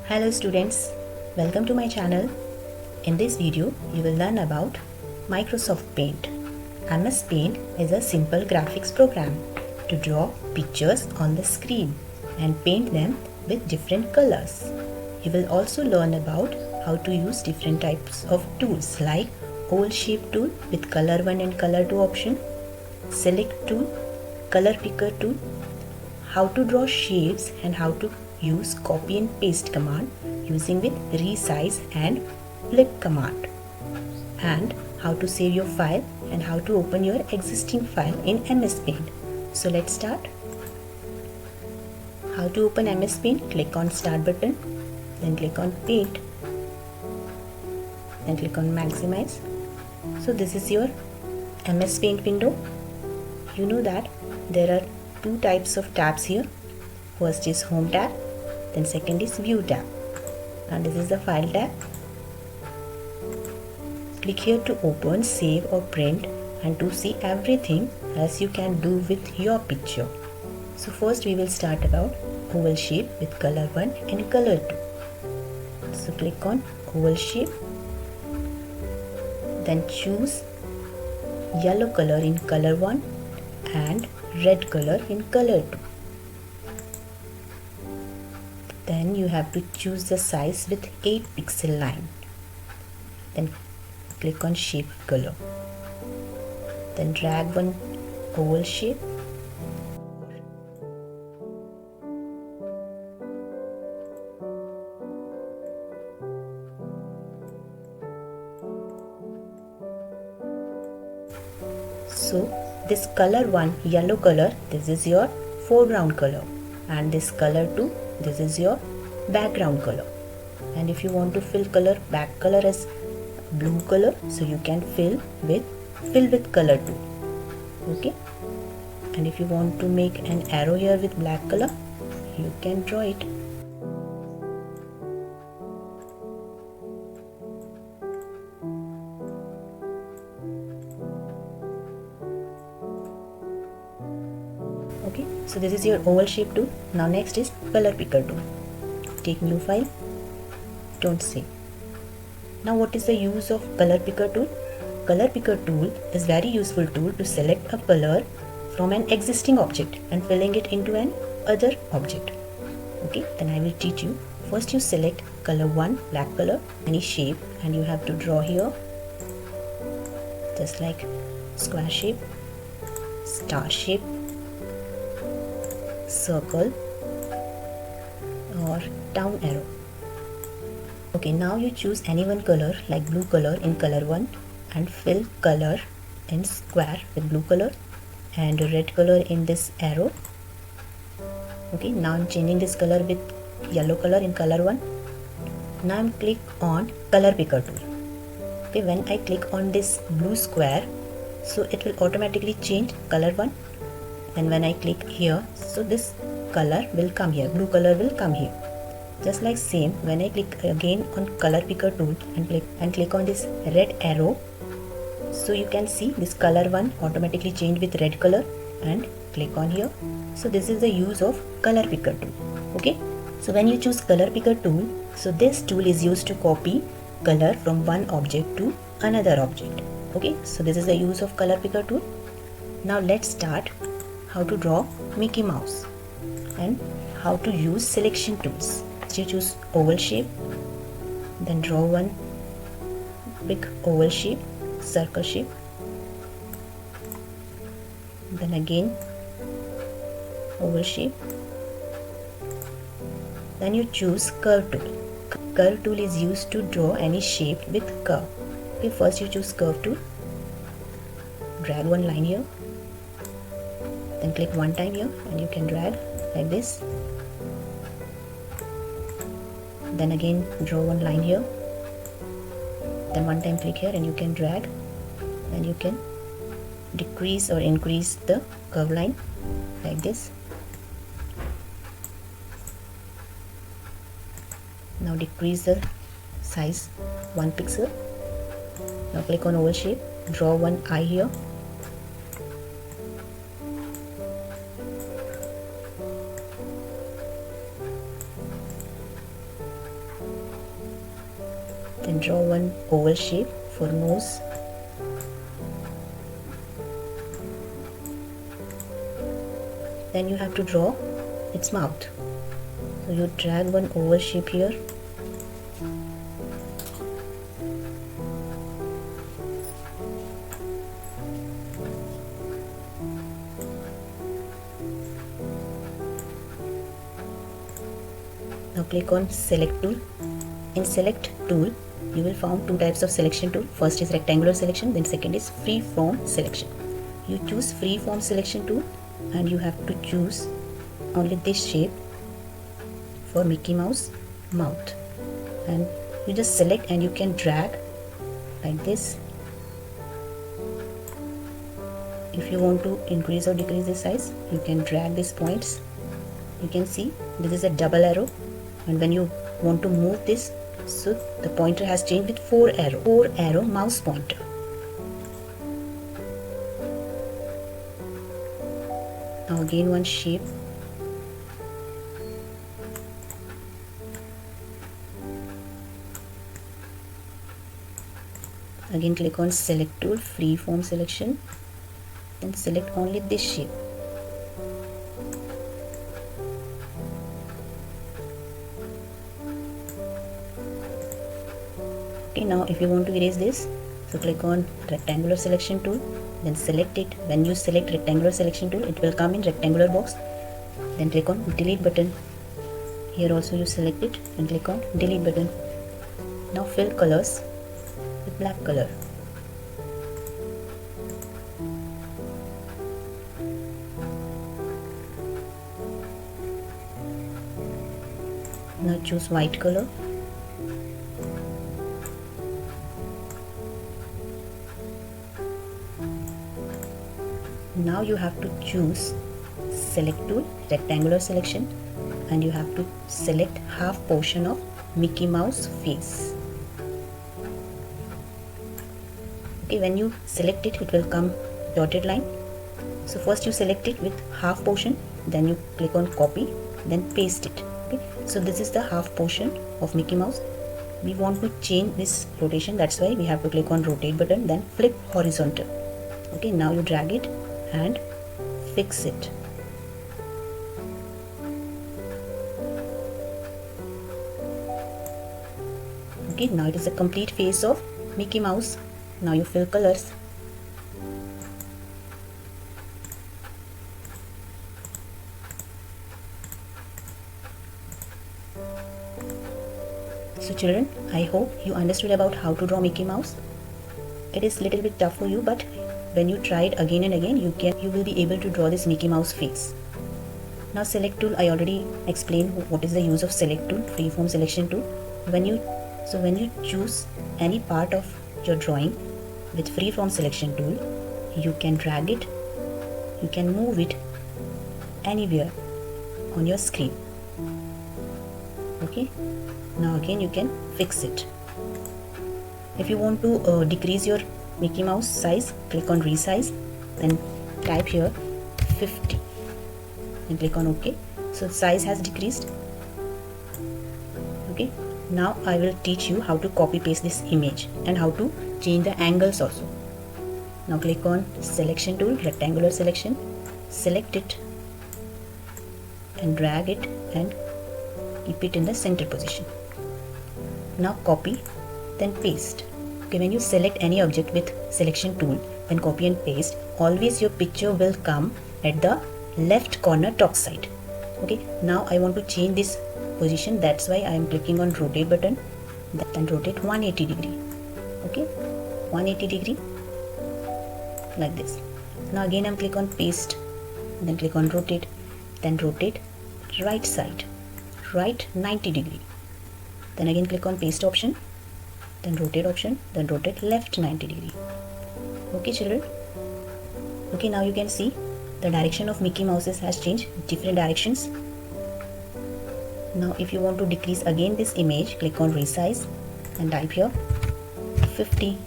Hello students, welcome to my channel. In this video, you will learn about Microsoft Paint. MS Paint is a simple graphics program to draw pictures on the screen and paint them with different colors. You will also learn about how to use different types of tools like oval shape tool with color 1 and color 2 option, select tool, color picker tool, how to draw shapes and how to use copy and paste command using with resize and flip command, and how to save your file and how to open your existing file in MS Paint. So let's start. How to open MS Paint? Click on Start button, then click on Paint, then click on Maximize. So this is your MS Paint window. You know that there are two types of tabs here. First is Home tab, then second is View tab, and this is the File tab. Click here to open, save or print and to see everything as you can do with your picture. So first we will start about oval shape with color 1 and color 2. So click on oval shape, then choose yellow color in color 1 and red color in color 2. Then you have to choose the size with 8 pixel line. Then click on shape color. Then drag one oval shape. So this color 1 yellow color, this is your foreground color, and this color 2, this is your background color. And if you want to fill color back color as blue color, so you can fill with color 2. Okay, and if you want to make an arrow here with black color, you can draw it. Okay, so this is your oval shape tool. Now next is color picker tool. Take new file, don't save. Now what is the use of color picker tool? Color picker tool is very useful tool to select a color from an existing object and filling it into an other object. Okay, then I will teach you. First you select color 1 black color, any shape, and you have to draw here just like square shape, star shape, circle or down arrow. Okay, now you choose any one color like blue color in color 1 and fill color in square with blue color and red color in this arrow. Okay, now I'm changing this color with yellow color in color 1. Now I'm click on color picker tool. Okay, when I click on this blue square, so it will automatically change color 1, and when I click here, so this color will come here, blue color will come here. Just like same, when I click again on color picker tool and click on this red arrow, so you can see this color 1 automatically change with red color, and click on here. So this is the use of color picker tool. Okay, so when you choose color picker tool, so this tool is used to copy color from one object to another object. Okay, so this is the use of color picker tool. Now let's start how to draw Mickey Mouse and how to use selection tools. You choose oval shape, then draw one big oval shape, circle shape, then again oval shape, then you choose curve tool. Curve tool is used to draw any shape with curve. Okay, first you choose curve tool, drag one line here, then click one time here and you can drag like this. Then again draw one line here, then one time click here and you can drag, and you can decrease or increase the curve line like this. Now decrease the size 1 pixel. Now click on oval shape, draw one eye here, Then draw one oval shape for nose. Then you have to draw its mouth. So you drag one oval shape here. Now click on select tool. In select tool, you will find two types of selection tool. First is rectangular selection, then second is freeform selection. You choose freeform selection tool and you have to choose only this shape for Mickey Mouse mouth. And you just select and you can drag like this. If you want to increase or decrease the size, you can drag these points. You can see this is a double arrow, and when you want to move this, so the pointer has changed with 4 arrow mouse pointer. Now again one shape. Again click on select tool, freeform selection, then select only this shape. Okay, now if you want to erase this, so click on rectangular selection tool, then select it. When you select rectangular selection tool, it will come in rectangular box. Then click on delete button. Here also you select it and click on delete button. Now fill colors with black color. Now choose white color. Now you have to choose select tool, rectangular selection, and you have to select half portion of Mickey Mouse face. Okay, when you select it, it will come dotted line. So first you select it with half portion, then you click on copy, then paste it. Okay, so this is the half portion of Mickey Mouse. We want to change this rotation, that's why we have to click on rotate button, then flip horizontal. Okay, now you drag it and fix it. Okay, now it is a complete face of Mickey Mouse. Now you fill colors. So children, I hope you understood about how to draw Mickey Mouse. It is little bit tough for you, but when you try it again and again, you will be able to draw this Mickey Mouse face. Now select tool, I already explained what is the use of select tool, freeform selection tool. When you choose any part of your drawing with freeform selection tool, you can drag it, you can move it anywhere on your screen. Okay, now again you can fix it. If you want to decrease your Mickey Mouse size, click on resize, then type here 50 and click on OK. So size has decreased. Okay, now I will teach you how to copy paste this image and how to change the angles also. Now click on selection tool, rectangular selection, select it and drag it and keep it in the center position. Now copy, then paste. Okay, when you select any object with selection tool, then copy and paste, always your picture will come at the left corner top side. Okay, now I want to change this position, that's why I am clicking on rotate button, then rotate 180 degree. Okay, 180 degree like this. Now again I'm click on paste, then click on rotate, then rotate right side, right 90 degree. Then again click on paste option, then rotate left 90 degree. Okay children. Okay, now you can see the direction of Mickey Mouse's has changed, different directions. Now if you want to decrease again this image, click on resize and type here 50.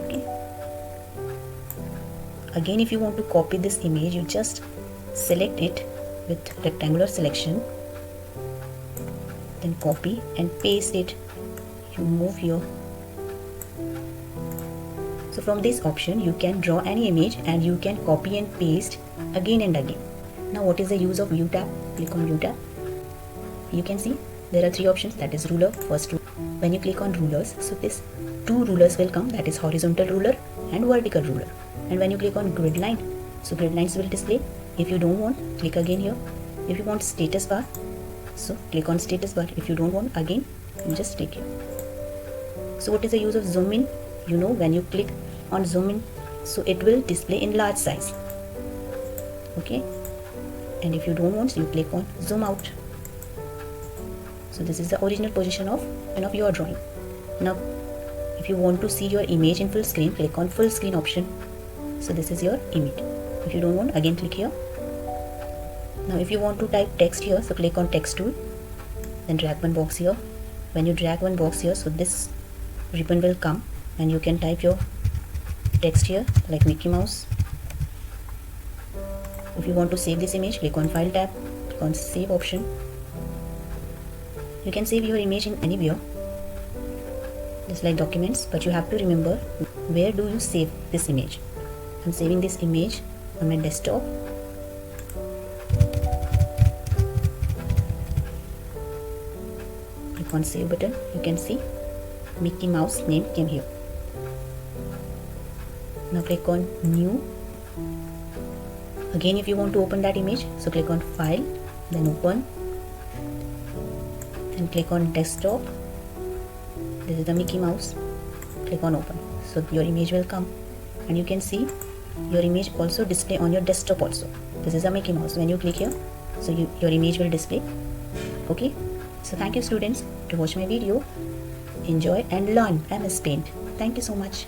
Okay. Again if you want to copy this image, you just select it with rectangular selection, then copy and paste it. You move here. So from this option you can draw any image and you can copy and paste again and again. Now what is the use of view tab? Click on view tab. You can see there are three options, that is ruler, first rule. When you click on rulers, so this two rulers will come, that is horizontal ruler and vertical ruler. And when you click on grid line, so grid lines will display. If you don't want, click again here. If you want status bar, so click on status bar. If you don't want, again you just click here. So what is the use of zoom in? You know, when you click on zoom in, so it will display in large size. Okay, and if you don't want, you click on zoom out. So this is the original position of your drawing. Now if you want to see your image in full screen, click on full screen option. So this is your image. If you don't want, again click here. Now if you want to type text here, so click on text tool, then drag one box here. When you drag one box here, so this ribbon will come and you can type your text here like Mickey Mouse. If you want to save this image, click on file tab, click on save option. You can save your image in anywhere, just like documents, but you have to remember where do you save this image. I'm saving this image on my desktop. Click on save button. You can see Mickey Mouse name came here. Now click on new. Again, if you want to open that image, so click on file, then open, then click on desktop. This is the Mickey Mouse. Click on open. So your image will come and you can see your image also display on your desktop also. This is a Mickey Mouse. When you click here, so your image will display. Okay, so thank you students to watch my video. Enjoy and learn MS Paint. Thank you so much.